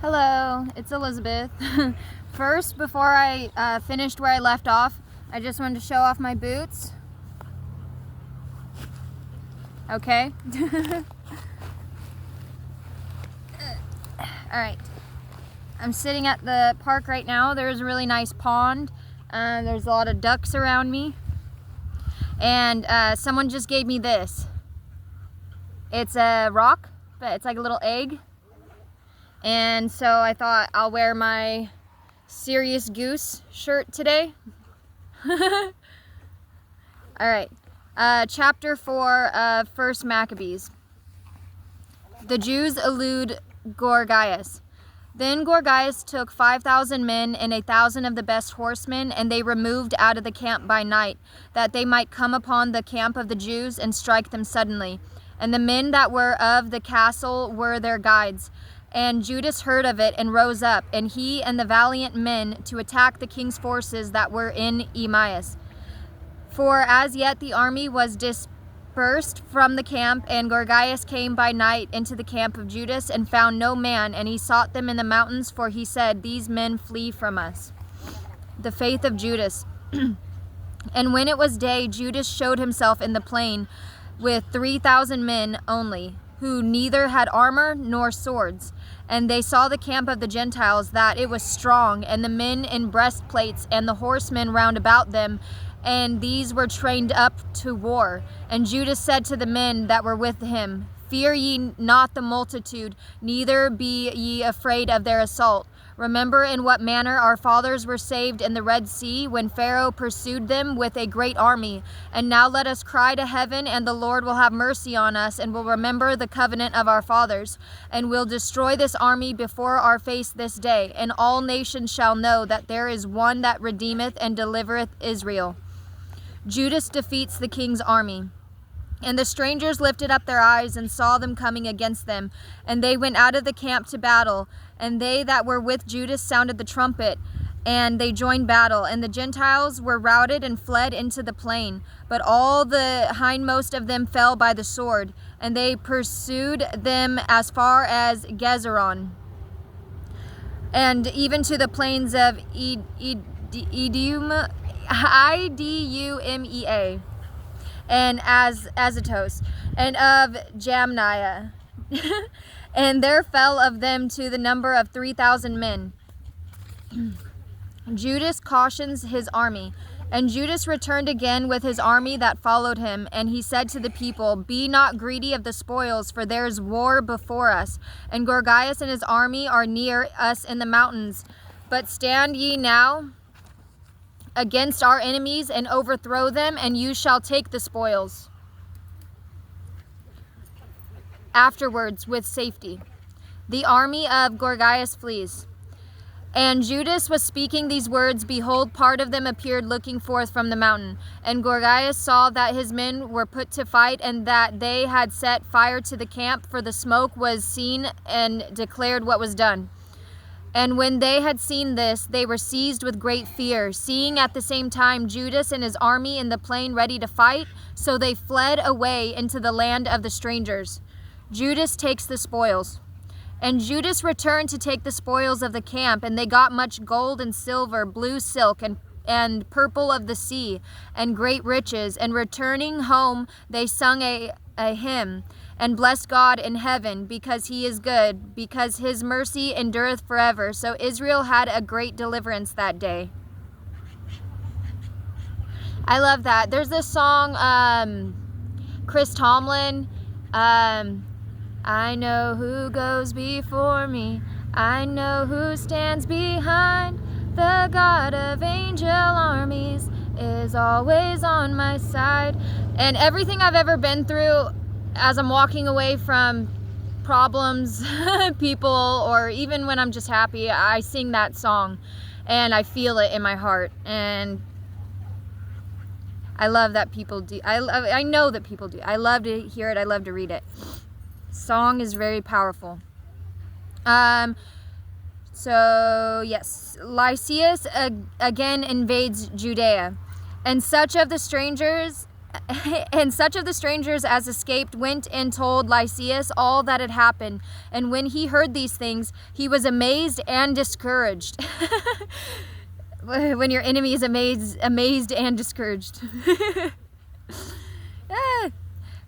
Hello, it's Elizabeth. First, before I finished where I left off, I just wanted to show off my boots. Okay. Alright. I'm sitting at the park right now. There's a really nice pond. There's a lot of ducks around me. And someone just gave me this. It's a rock, but it's like a little egg. And so I thought I'll wear my Serious Goose shirt today. Alright, chapter 4 of 1 Maccabees. The Jews elude Gorgias. Then Gorgias took 5,000 men and 1,000 of the best horsemen, and they removed out of the camp by night, that they might come upon the camp of the Jews and strike them suddenly. And the men that were of the castle were their guides. And Judas heard of it and rose up, and he and the valiant men, to attack the king's forces that were in Emmaus. For as yet the army was dispersed from the camp, and Gorgias came by night into the camp of Judas, and found no man, and he sought them in the mountains, for he said, These men flee from us. The faith of Judas. And when it was day, Judas showed himself in the plain with 3,000 men only, who neither had armor nor swords. And they saw the camp of the Gentiles, that it was strong, and the men in breastplates, and the horsemen round about them, and these were trained up to war. And Judas said to the men that were with him, Fear ye not the multitude, neither be ye afraid of their assault. Remember in what manner our fathers were saved in the Red Sea, when Pharaoh pursued them with a great army. And now let us cry to heaven, and the Lord will have mercy on us, and will remember the covenant of our fathers, and will destroy this army before our face this day. And all nations shall know that there is one that redeemeth and delivereth Israel. Judas defeats the king's army. And the strangers lifted up their eyes and saw them coming against them. And they went out of the camp to battle. And they that were with Judas sounded the trumpet, and they joined battle. And the Gentiles were routed and fled into the plain. But all the hindmost of them fell by the sword. And they pursued them as far as Gezeron, and even to the plains of Idumea, and as Azotus, and of Jamniah. And there fell of them to the number of 3,000 men. Judas cautions his army. And Judas returned again with his army that followed him. And he said to the people, Be not greedy of the spoils, for there is war before us. And Gorgias and his army are near us in the mountains. But stand ye now against our enemies, and overthrow them, and you shall take the spoils afterwards with safety. The army of Gorgias flees. And Judas was speaking these words, behold, part of them appeared looking forth from the mountain. And Gorgias saw that his men were put to fight, and that they had set fire to the camp, for the smoke was seen, and declared what was done. And when they had seen this, they were seized with great fear, seeing at the same time Judas and his army in the plain ready to fight. So they fled away into the land of the strangers. Judas takes the spoils. And Judas returned to take the spoils of the camp, and they got much gold and silver, blue silk, and purple of the sea, and great riches. And returning home, they sung a hymn, and blessed God in heaven, because he is good, because his mercy endureth forever. So Israel had a great deliverance that day. I love that. There's this song, Chris Tomlin, I know who goes before me, I know who stands behind, the God of angel armies is always on my side. And everything I've ever been through, as I'm walking away from problems, people, or even when I'm just happy, I sing that song and I feel it in my heart. And I love that people do. I know that people do. I love to hear it. I love to read it. Song is very powerful. So yes, Lysias again invades Judea. And such of the strangers And such of the strangers as escaped went and told Lysias all that had happened. And when he heard these things, he was amazed and discouraged. When your enemy is amazed and discouraged.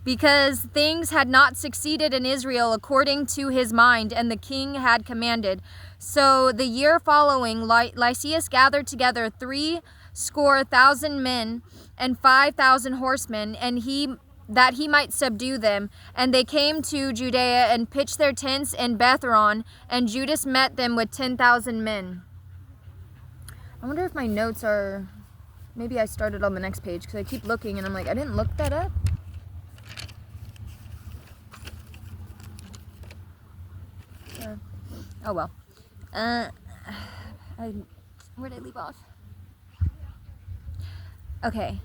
Because things had not succeeded in Israel according to his mind, and the king had commanded. So the year following, Lysias gathered together 70,000 men and 5,000 horsemen, and that he might subdue them. And they came to Judea and pitched their tents in Bethhoron, and Judas met them with 10,000 men. I wonder if my notes are... Maybe I started on the next page, because I keep looking and I'm like, I didn't look that up. Oh well. Where did I leave off? Okay.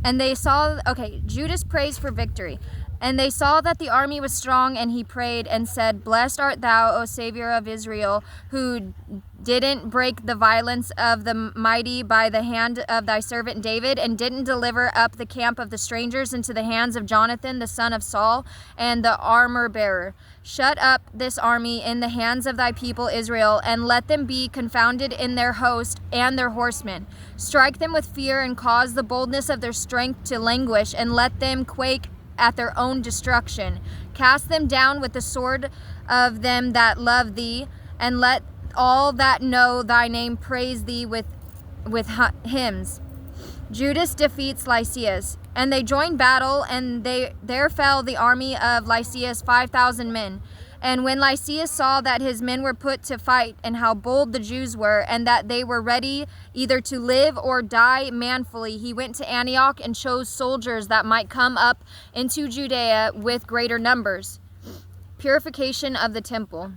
And they saw, Judas prays for victory. And they saw that the army was strong, and he prayed and said, Blessed art thou, O Savior of Israel, who didn't break the violence of the mighty by the hand of thy servant David, and didn't deliver up the camp of the strangers into the hands of Jonathan, the son of Saul, and the armor bearer. Shut up this army in the hands of thy people Israel, and let them be confounded in their host and their horsemen. Strike them with fear, and cause the boldness of their strength to languish, and let them quake at their own destruction. Cast them down with the sword of them that love thee, and let all that know thy name praise thee with hymns. Judas defeats Lysias, and they joined battle, and there fell the army of Lysias 5,000 men. And when Lysias saw that his men were put to fight, and how bold the Jews were, and that they were ready either to live or die manfully, he went to Antioch and chose soldiers that might come up into Judea with greater numbers. Purification of the temple.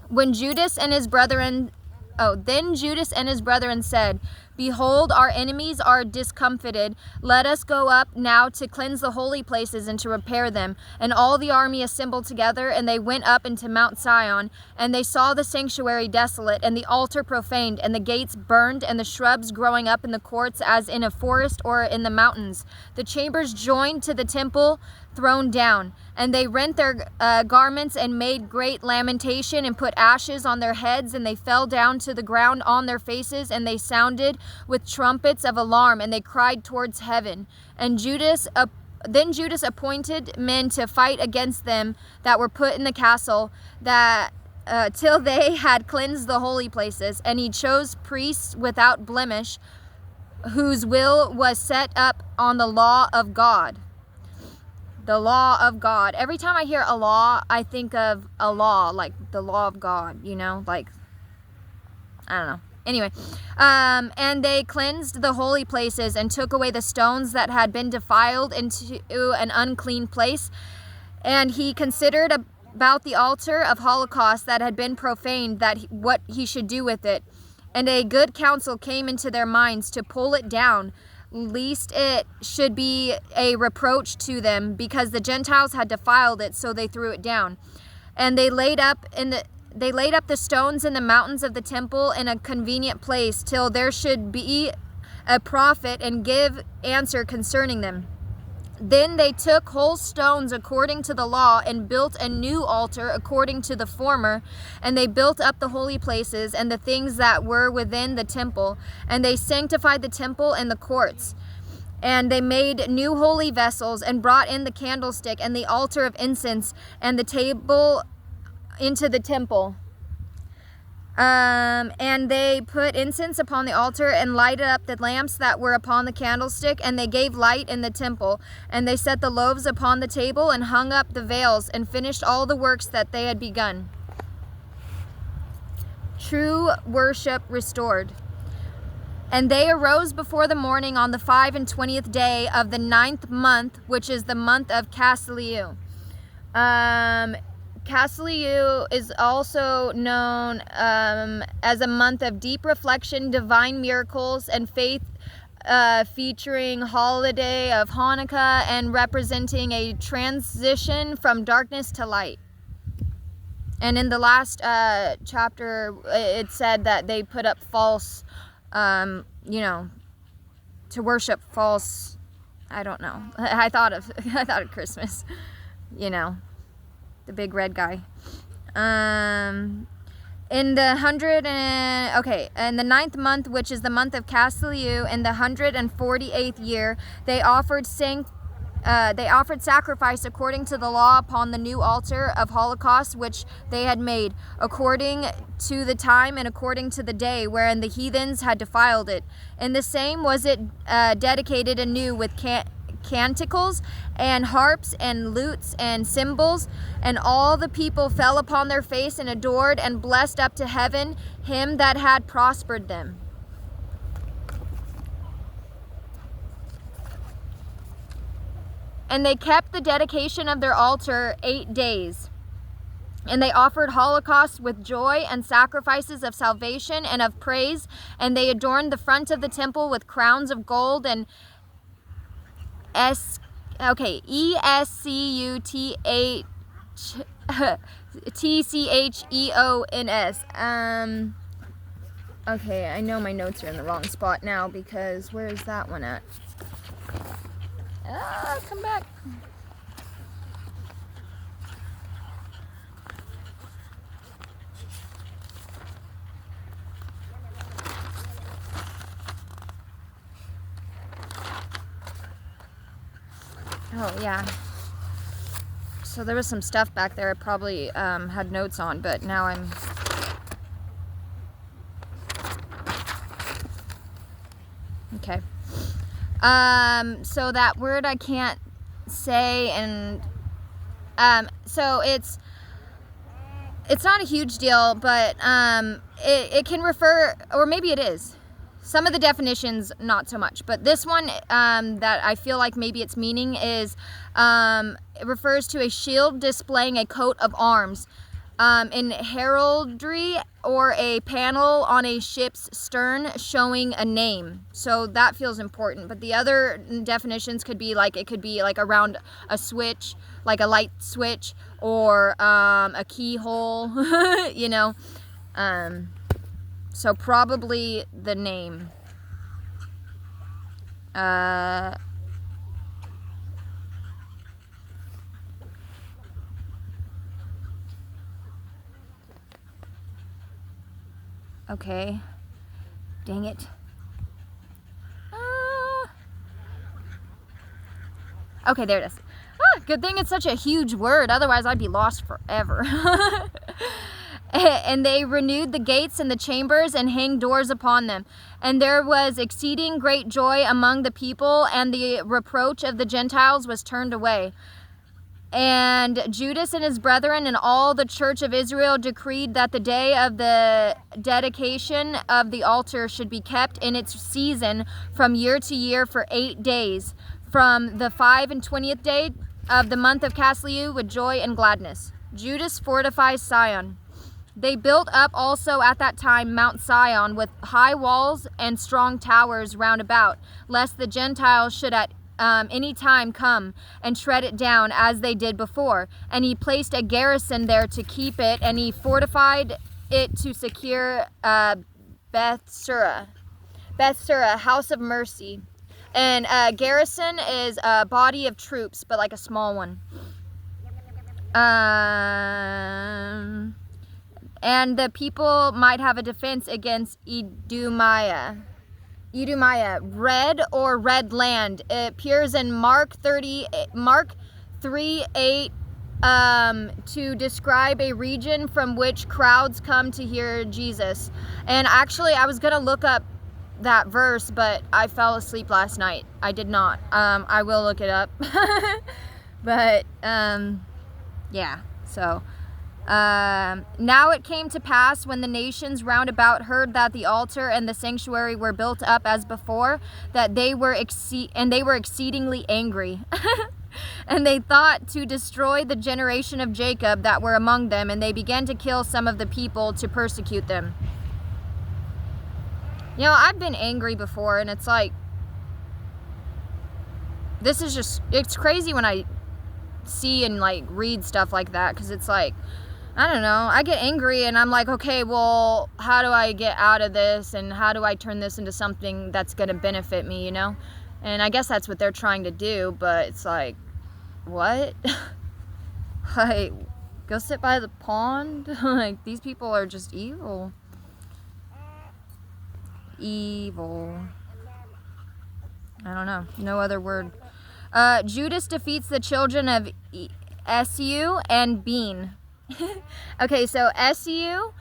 Then Judas and his brethren said, Behold, our enemies are discomfited. Let us go up now to cleanse the holy places and to repair them. And all the army assembled together, and they went up into Mount Sion. And they saw the sanctuary desolate, and the altar profaned, and the gates burned, and the shrubs growing up in the courts as in a forest or in the mountains. The chambers joined to the temple thrown down. And they rent their garments and made great lamentation, and put ashes on their heads, and they fell down to the ground on their faces, and they sounded with trumpets of alarm, and they cried towards heaven. And then Judas appointed men to fight against them that were put in the castle, that till they had cleansed the holy places. And he chose priests without blemish, whose will was set up on the law of God. The law of God. Every time I hear a law, I think of a law, like the law of God, like, I don't know. Anyway, and they cleansed the holy places, and took away the stones that had been defiled into an unclean place. And he considered about the altar of holocaust that had been profaned, what he should do with it. And a good counsel came into their minds to pull it down, lest it should be a reproach to them, because the Gentiles had defiled it, so they threw it down. And they laid up the stones in the mountains of the temple in a convenient place, till there should be a prophet and give answer concerning them. Then they took whole stones according to the law, and built a new altar according to the former. And they built up the holy places and the things that were within the temple. And they sanctified the temple and the courts. And they made new holy vessels, and brought in the candlestick and the altar of incense and the table into the temple. And they put incense upon the altar, and lighted up the lamps that were upon the candlestick, and they gave light in the temple. And they set the loaves upon the table, and hung up the veils, and finished all the works that they had begun. True worship restored. And they arose before the morning on the 25th day of the 9th month, which is the month of Casliu. Casliu is also known as a month of deep reflection, divine miracles, and faith, featuring holiday of Hanukkah, and representing a transition from darkness to light. And in the last chapter, it said that they put up false, to worship false, I don't know. I thought of Christmas, you know, the big red guy. In the in the 9th month, which is the month of Casliu, in the 148th year, they offered sacrifice according to the law upon the new altar of holocaust which they had made, according to the time and according to the day wherein the heathens had defiled it. In the same was it dedicated anew with canticles and harps and lutes and cymbals, and all the people fell upon their face and adored and blessed up to heaven him that had prospered them. And they kept the dedication of their altar 8 days. And they offered holocausts with joy and sacrifices of salvation and of praise. And they adorned the front of the temple with crowns of gold and ESCUTHTCHEONS. Okay, I know my notes are in the wrong spot now because where is that one at? Come back. Oh, yeah. So there was some stuff back there I probably had notes on, but now I'm... Okay. So that word I can't say, and so it's not a huge deal, but it can refer, or maybe it is. Some of the definitions, not so much, but this one that I feel like maybe its meaning is, it refers to a shield displaying a coat of arms in heraldry, or a panel on a ship's stern showing a name. So that feels important. But the other definitions could be like, it could be like around a switch, like a light switch, or a keyhole, you know. So probably the name. Okay. Dang it. Okay, there it is. Good thing it's such a huge word, otherwise I'd be lost forever. And they renewed the gates and the chambers and hanged doors upon them. And there was exceeding great joy among the people, and the reproach of the Gentiles was turned away. And Judas and his brethren and all the church of Israel decreed that the day of the dedication of the altar should be kept in its season from year to year for 8 days, from the 25th day of the month of Casliu, with joy and gladness. Judas fortifies Sion. They built up also at that time Mount Sion with high walls and strong towers round about, lest the Gentiles should at any time come and tread it down as they did before. And he placed a garrison there to keep it, and he fortified it to secure Bethsura, house of mercy. And garrison is a body of troops, but like a small one. And the people might have a defense against Edomiah, red or red land. It appears in Mark 3:8 to describe a region from which crowds come to hear Jesus. And actually, I was gonna look up that verse, but I fell asleep last night. I did not. I will look it up. But yeah. So. Now it came to pass, when the nations round about heard that the altar and the sanctuary were built up as before, that they were exceedingly angry. And they thought to destroy the generation of Jacob that were among them, and they began to kill some of the people to persecute them. You know, I've been angry before, and it's like, this is just, it's crazy when I see and like read stuff like that, because it's like, I don't know, I get angry and I'm like, okay, well, how do I get out of this, and how do I turn this into something that's going to benefit me, you know? And I guess that's what they're trying to do, but it's like, what? Like, go sit by the pond? Like, these people are just evil. Evil. I don't know. No other word. Judas defeats the children of Esu and Bean. Okay, so Esu,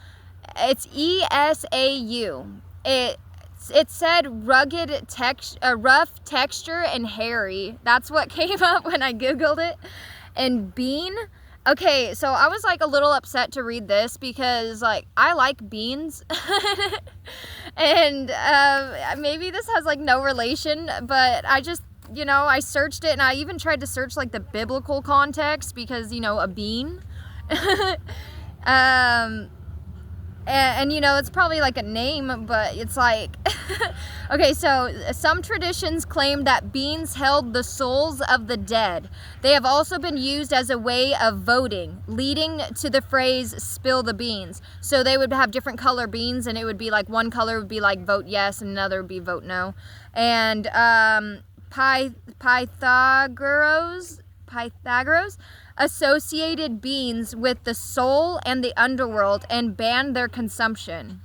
it's Esau. It said rugged rough texture and hairy. That's what came up when I googled it. And Bean. Okay, so I was like a little upset to read this because like I like beans. And maybe this has like no relation, but I just, you know, I searched it, and I even tried to search like the biblical context because, you know, a bean. And you know, it's probably like a name, but it's like, okay, so some traditions claim that beans held the souls of the dead. They have also been used as a way of voting, leading to the phrase, spill the beans. So they would have different color beans, and it would be like one color would be like vote yes, and another would be vote no. And Pythagoras associated beans with the soul and the underworld and banned their consumption.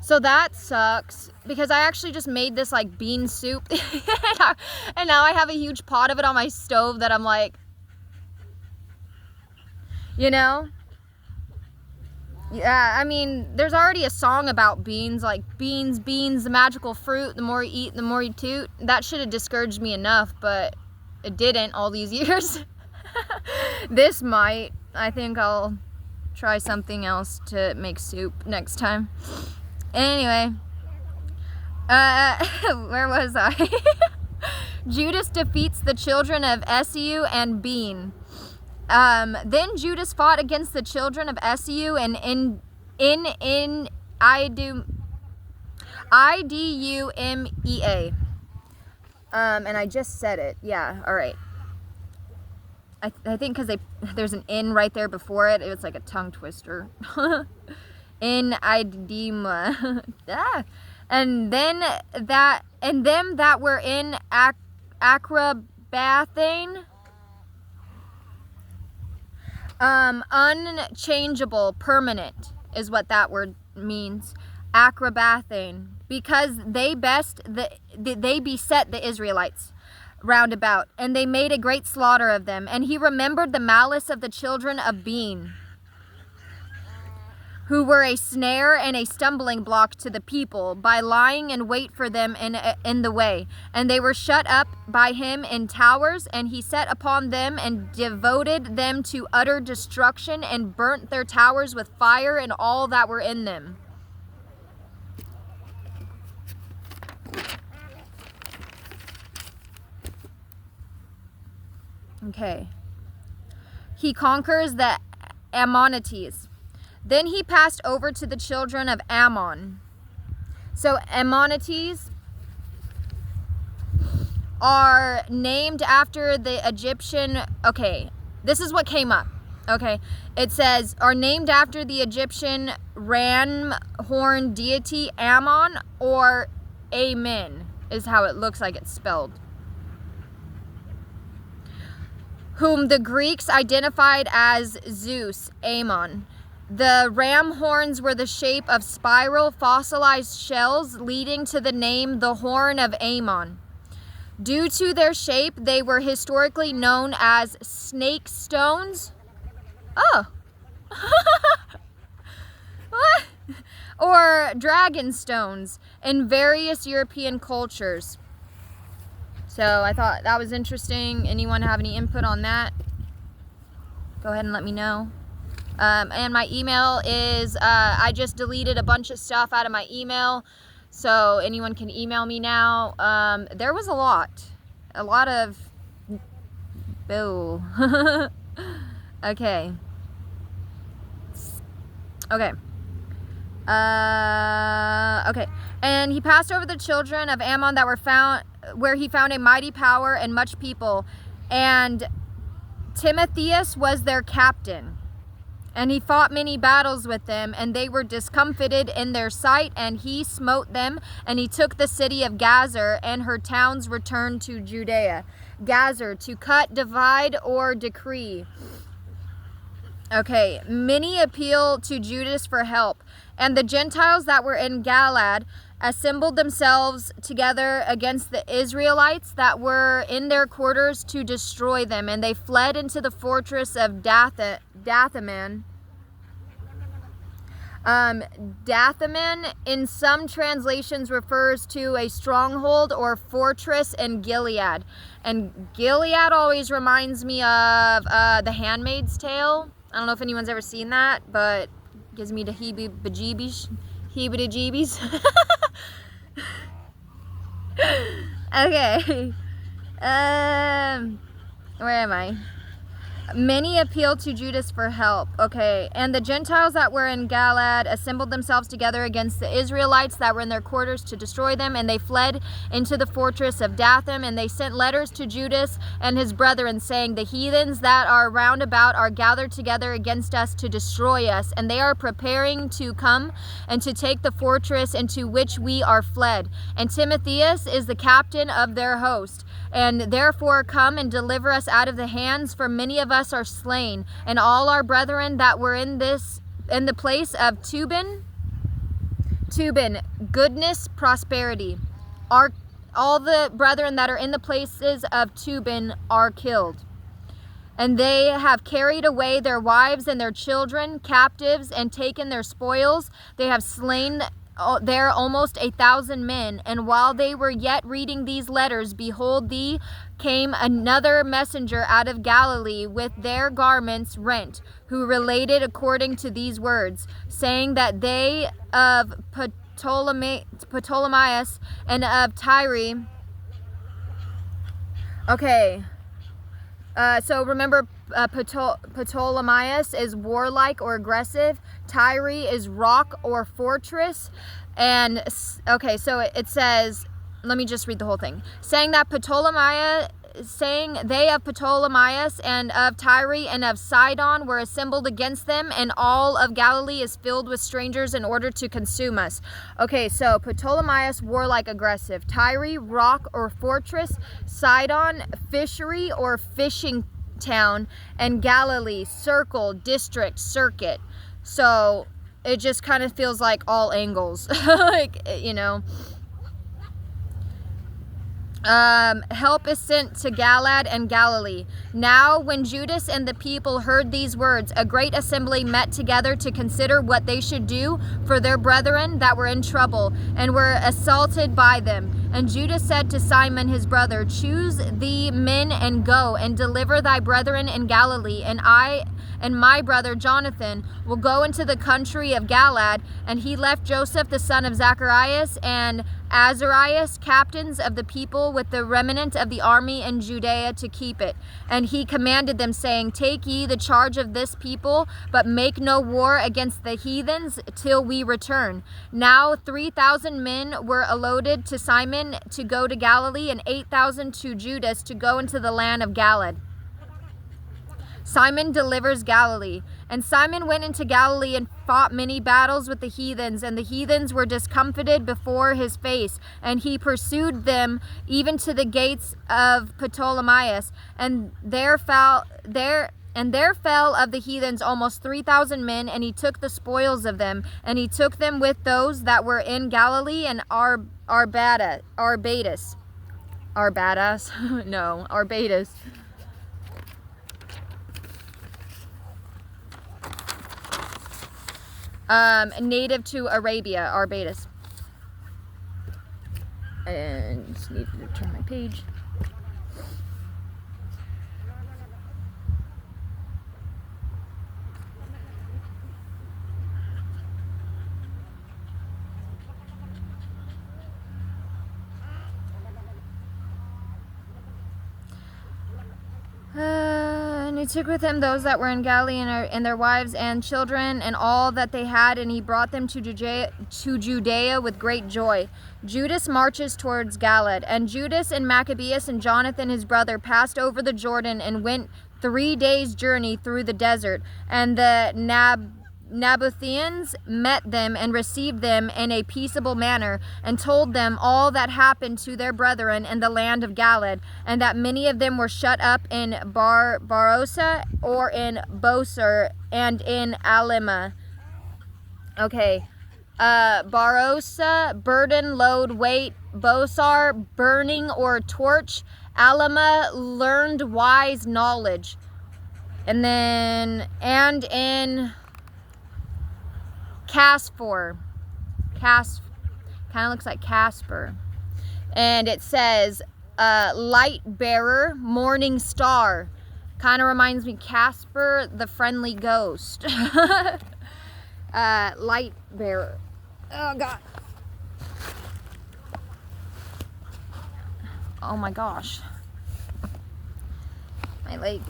So that sucks, because I actually just made this like bean soup and now I have a huge pot of it on my stove that I'm like, you know, yeah, I mean, there's already a song about beans, like beans, the magical fruit, the more you eat, the more you toot. That should have discouraged me enough, but it didn't all these years. This might. I think I'll try something else to make soup next time. Anyway, where was I? Judas defeats the children of Esu and Bean. Then Judas fought against the children of Esu and in Idumea. And I just said it. Yeah, all right. I think because there's an N right there before it. It's like a tongue twister. In Idema. Ah. And them that were in Acrabathane. Unchangeable, permanent is what that word means. Acrabathane. Because they beset the Israelites round about, and they made a great slaughter of them. And he remembered the malice of the children of Bean, who were a snare and a stumbling block to the people, by lying in wait for them in the way. And they were shut up by him in towers, and he set upon them and devoted them to utter destruction, and burnt their towers with fire and all that were in them. Okay. He conquers the Ammonites. Then he passed over to the children of Ammon. So Ammonites are named after the Egyptian. Okay, this is what came up. Okay, it says are named after the Egyptian ram horn deity Ammon, or Amen is how it looks like it's spelled, whom the Greeks identified as Zeus, Ammon. The ram horns were the shape of spiral fossilized shells, leading to the name the Horn of Ammon. Due to their shape, they were historically known as snake stones. Oh. What? Or dragon stones in various European cultures. So I thought that was interesting. Anyone have any input on that? Go ahead and let me know. And my email is, I just deleted a bunch of stuff out of my email, so anyone can email me now. There was a lot of bill. Okay. Okay. Okay. And he passed over the children of Ammon that were found, where he found a mighty power and much people, and Timotheus was their captain. And he fought many battles with them, and they were discomfited in their sight, and he smote them, and he took the city of Gazer, and her towns returned to Judea. Gazer, to cut, divide, or decree. Okay, many appeal to Judas for help, and the Gentiles that were in Galilee assembled themselves together against the Israelites that were in their quarters to destroy them, and they fled into the fortress of Dathaman. Dathaman in some translations refers to a stronghold or fortress in Gilead, and Gilead always reminds me of The Handmaid's Tale. I don't know if anyone's ever seen that, but it gives me the heebie-jeebies. Okay. Where am I? Many appealed to Judas for help. Okay. And the Gentiles that were in Galilee assembled themselves together against the Israelites that were in their quarters to destroy them, and they fled into the fortress of Datham, and they sent letters to Judas and his brethren, saying, the heathens that are round about are gathered together against us to destroy us, and they are preparing to come and to take the fortress into which we are fled. And Timotheus is the captain of their host. And therefore come and deliver us out of the hands, for many of us are slain, and all our brethren that were in the place of Tubin, goodness, prosperity. All the brethren that are in the places of Tubin are killed. And they have carried away their wives and their children captives, and taken their spoils. They have slain there almost 1,000 men. And while they were yet reading these letters, behold, thee came another messenger out of Galilee with their garments rent, who related according to these words, saying that they of Ptolemaeus and of Tyre. Okay. So remember, Ptolemaeus is warlike or aggressive. Tyre is rock or fortress. And, okay, so it says, let me just read the whole thing. Saying they of Ptolemaeus and of Tyre and of Sidon were assembled against them, and all of Galilee is filled with strangers in order to consume us. Okay, so Ptolemaeus, warlike, aggressive. Tyre, rock or fortress. Sidon, fishery or fishing town. And Galilee, circle, district, circuit. So it just kind of feels like all angles. Like, you know. Help is sent to Galilee and Galilee. Now when Judas and the people heard these words, a great assembly met together to consider what they should do for their brethren that were in trouble, and were assaulted by them. And Judas said to Simon his brother, choose thee men and go, and deliver thy brethren in Galilee, and I and my brother Jonathan will go into the country of Galilee. And he left Joseph the son of Zacharias and Azarias, captains of the people, with the remnant of the army in Judea, to keep it. And he commanded them, saying, take ye the charge of this people, but make no war against the heathens till we return. Now 3,000 men were allotted to Simon to go to Galilee, and 8,000 to Judas to go into the land of Galilee. Simon delivers Galilee. And Simon went into Galilee and fought many battles with the heathens, and the heathens were discomfited before his face. And he pursued them even to the gates of Ptolemaeus, and there fell of the heathens almost 3,000 men, and he took the spoils of them, and he took them with those that were in Galilee and Arbadas. Native to Arabia, Arbadas. And just need to turn my page. And he took with him those that were in Galilee and their wives and children and all that they had, and he brought them to Judea with great joy. Judas marches towards Galilee, and Judas and Maccabeus and Jonathan his brother passed over the Jordan and went 3 days' journey through the desert. And the Nabateans met them and received them in a peaceable manner, and told them all that happened to their brethren in the land of Galilee, and that many of them were shut up in Barossa, or in Bosor, and in Alima. Okay. Barossa, burden, load, weight. Bosar, burning or torch. Alima, learned, wise, knowledge. And then, and in Casphor. Kind of looks like Casper. And it says, light bearer, morning star. Kind of reminds me Casper, the friendly ghost. Light bearer. Oh, God. Oh, my gosh. My leg.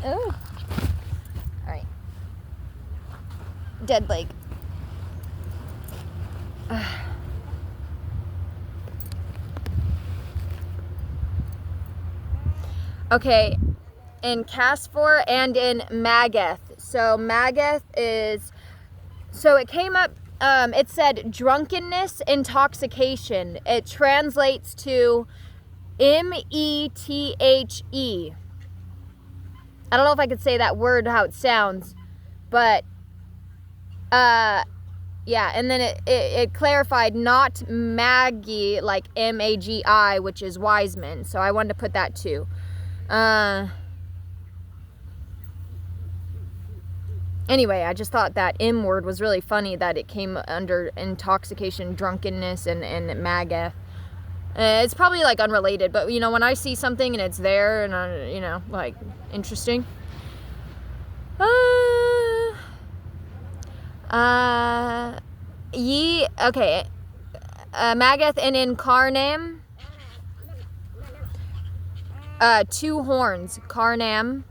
Oh. All right. Dead leg. Okay, in Casphor and in Magath. So Magath is, so it came up, it said drunkenness, intoxication. It translates to Methe. I don't know if I could say that word how it sounds, but yeah, and then it clarified not Magi, like Magi, which is wise men. So I wanted to put that too. Anyway, I just thought that M word was really funny, that it came under intoxication, drunkenness, and Magath. It's probably like unrelated, but you know, when I see something and it's there, and you know, like, interesting. Okay. Magath and Incarnam. 2 horns. Carnam.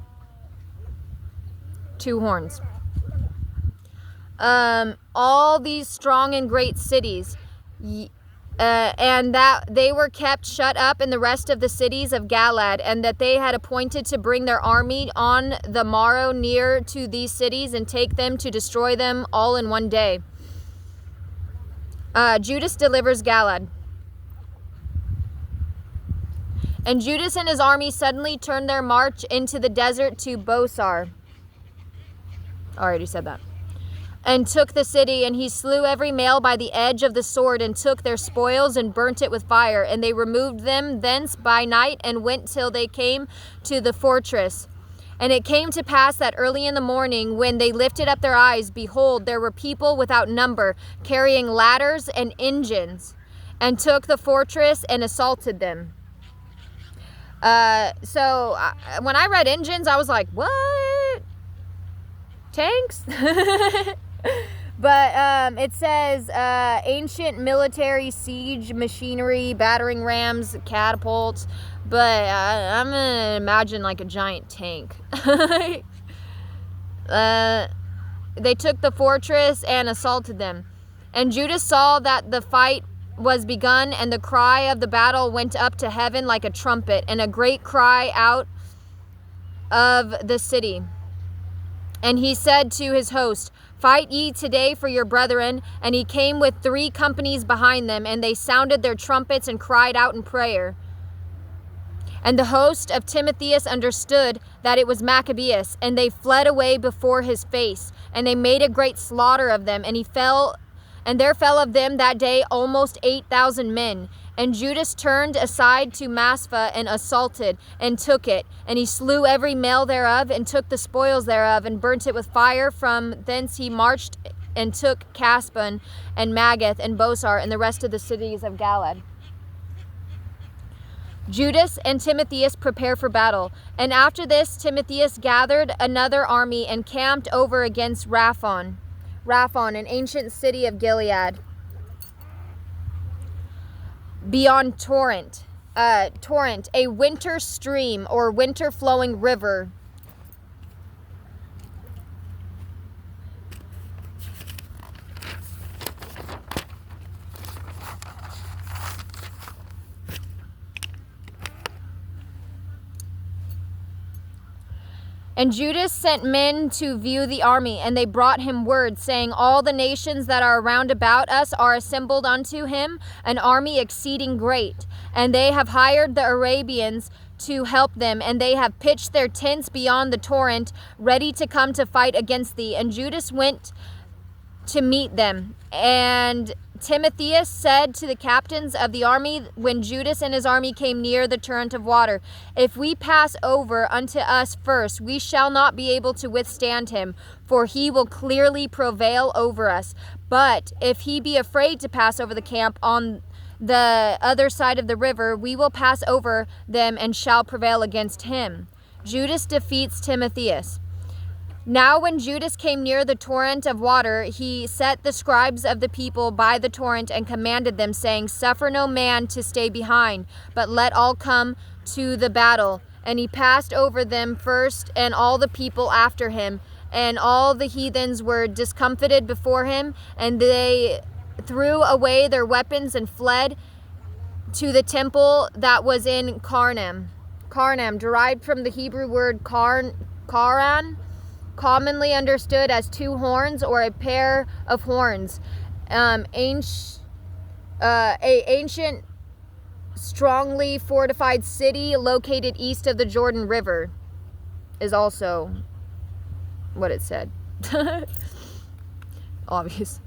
2 horns. All these strong and great cities. And that they were kept shut up in the rest of the cities of Galaad, and that they had appointed to bring their army on the morrow near to these cities, and take them to destroy them all in one day. Judas delivers Galaad. And Judas and his army suddenly turned their march into the desert to Bosar. Already said that. And took the city, and he slew every male by the edge of the sword, and took their spoils, and burnt it with fire. And they removed them thence by night, and went till they came to the fortress. And it came to pass that early in the morning, when they lifted up their eyes, behold, there were people without number, carrying ladders and engines, and took the fortress and assaulted them. So when I read engines, I was like, what? Tanks? But it says ancient military siege machinery, battering rams, catapults. But I'm gonna imagine like a giant tank. They took the fortress and assaulted them. And Judas saw that the fight was begun, and the cry of the battle went up to heaven like a trumpet, and a great cry out of the city. And he said to his host, fight ye today for your brethren. And he came with 3 companies behind them, and they sounded their trumpets and cried out in prayer. And the host of Timotheus understood that it was Maccabeus, and they fled away before his face, and they made a great slaughter of them, and there fell of them that day almost 8,000 men. And Judas turned aside to Maspha, and assaulted, and took it. And he slew every male thereof, and took the spoils thereof, and burnt it with fire. From thence he marched, and took Caspon, and Magath, and Bosar, and the rest of the cities of Galaad. Judas and Timotheus prepare for battle. And after this, Timotheus gathered another army, and camped over against Raphon, an ancient city of Gilead, beyond Torrent, a winter stream or winter flowing river. And Judas sent men to view the army, and they brought him word, saying, all the nations that are round about us are assembled unto him, an army exceeding great. And they have hired the Arabians to help them, and they have pitched their tents beyond the torrent, ready to come to fight against thee. And Judas went to meet them. And Timotheus said to the captains of the army, when Judas and his army came near the torrent of water, if we pass over unto us first, we shall not be able to withstand him, for he will clearly prevail over us. But if he be afraid to pass over the camp on the other side of the river, we will pass over them and shall prevail against him. Judas defeats Timotheus. Now when Judas came near the torrent of water, he set the scribes of the people by the torrent and commanded them, saying, suffer no man to stay behind, but let all come to the battle. And he passed over them first, and all the people after him. And all the heathens were discomfited before him, and they threw away their weapons and fled to the temple that was in Karnaim. Karnaim, derived from the Hebrew word karan, commonly understood as two horns or a pair of horns. Ancient, strongly fortified city located east of the Jordan River is also what it said. Obvious.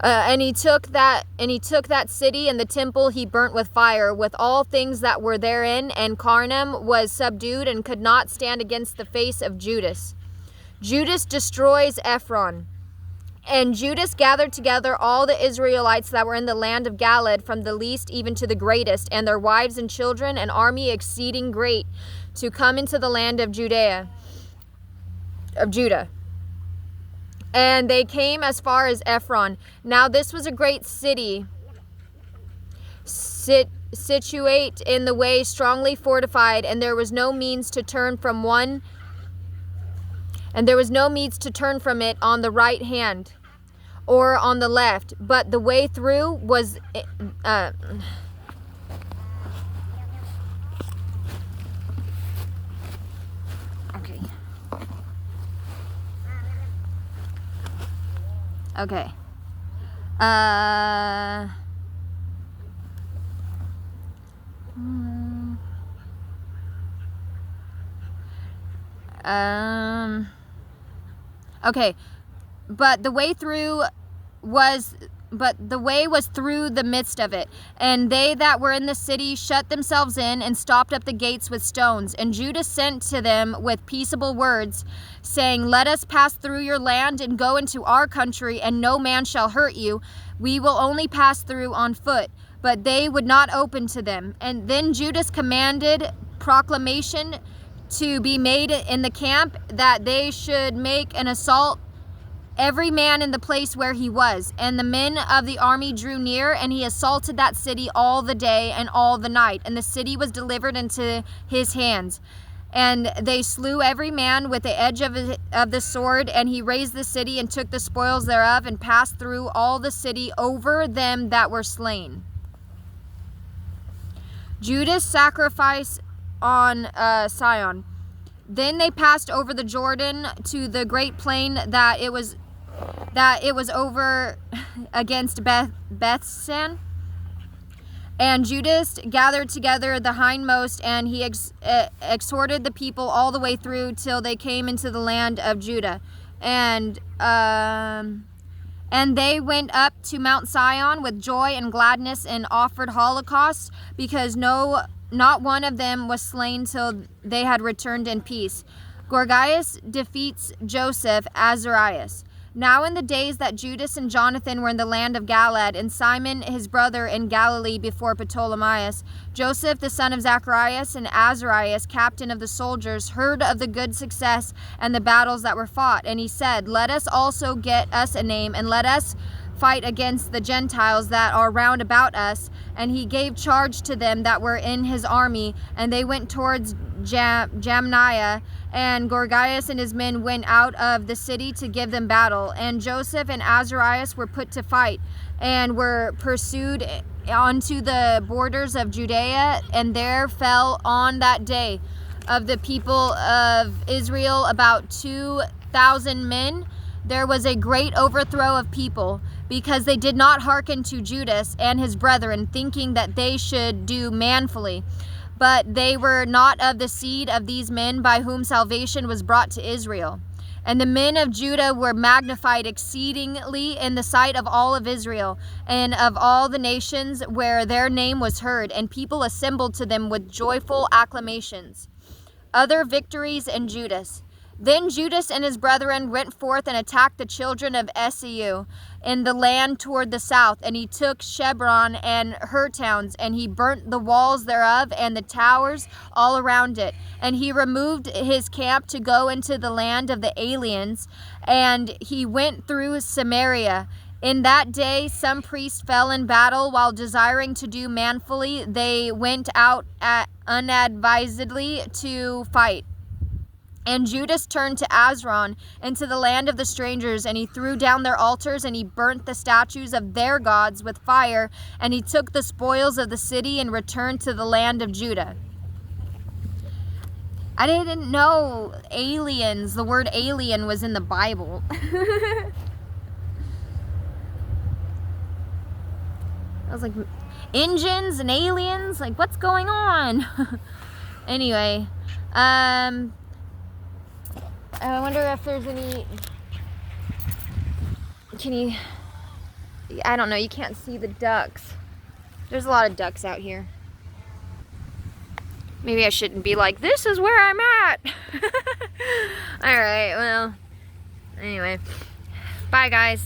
And he took that city and the temple he burnt with fire, with all things that were therein, and Karnaim was subdued and could not stand against the face of Judas. Judas destroys Ephron. And Judas gathered together all the Israelites that were in the land of Galilee, from the least even to the greatest, and their wives and children, an army exceeding great, to come into the land of Judah. And they came as far as Ephron. Now this was a great city, situate in the way, strongly fortified, and there was no means to turn from it on the right hand or on the left, but the way through was okay. Okay, but the way was through the midst of it, and they that were in the city shut themselves in and stopped up the gates with stones. And Judas sent to them with peaceable words, saying, let us pass through your land and go into our country, and no man shall hurt you. We will only pass through on foot. But they would not open to them. And then Judas commanded proclamation to be made in the camp, that they should make an assault, every man in the place where he was. And the men of the army drew near, and he assaulted that city all the day and all the night. And the city was delivered into his hands. And they slew every man with the edge of the sword. And he razed the city and took the spoils thereof, and passed through all the city over them that were slain. Judas' sacrifice on Sion. Then they passed over the Jordan to the great plain that it was over against Bethsan. And Judas gathered together the hindmost, and he exhorted the people all the way through till they came into the land of Judah. And they went up to Mount Sion with joy and gladness, and offered holocausts, because not one of them was slain till they had returned in peace. Gorgias defeats Joseph Azarias. Now in the days that Judas and Jonathan were in the land of Galilee, and Simon his brother in Galilee before Ptolemaeus, Joseph the son of Zacharias and Azarias, captain of the soldiers, heard of the good success and the battles that were fought. And he said, let us also get us a name, and let us fight against the Gentiles that are round about us. And he gave charge to them that were in his army, and they went towards Jamniah, and Gorgias and his men went out of the city to give them battle. And Joseph and Azarias were put to fight, and were pursued unto the borders of Judea, and there fell on that day of the people of Israel, about 2,000 men, there was a great overthrow of people, because they did not hearken to Judas and his brethren, thinking that they should do manfully. But they were not of the seed of these men, by whom salvation was brought to Israel. And the men of Judah were magnified exceedingly in the sight of all of Israel, and of all the nations where their name was heard, and people assembled to them with joyful acclamations. Other victories in Judas. Then Judas and his brethren went forth and attacked the children of Esau in the land toward the south. And he took Shebron and her towns, and he burnt the walls thereof and the towers all around it. And he removed his camp to go into the land of the aliens, and he went through Samaria. In that day some priests fell in battle while desiring to do manfully. They went out unadvisedly to fight. And Judas turned to Azron, into the land of the strangers, and he threw down their altars, and he burnt the statues of their gods with fire, and he took the spoils of the city and returned to the land of Judah. I didn't know aliens, the word alien was in the Bible. I was like, engines and aliens? Like, what's going on? Anyway, I wonder if there's any, I don't know, you can't see the ducks. There's a lot of ducks out here. Maybe I shouldn't be like, this is where I'm at. Alright, well, anyway. Bye, guys.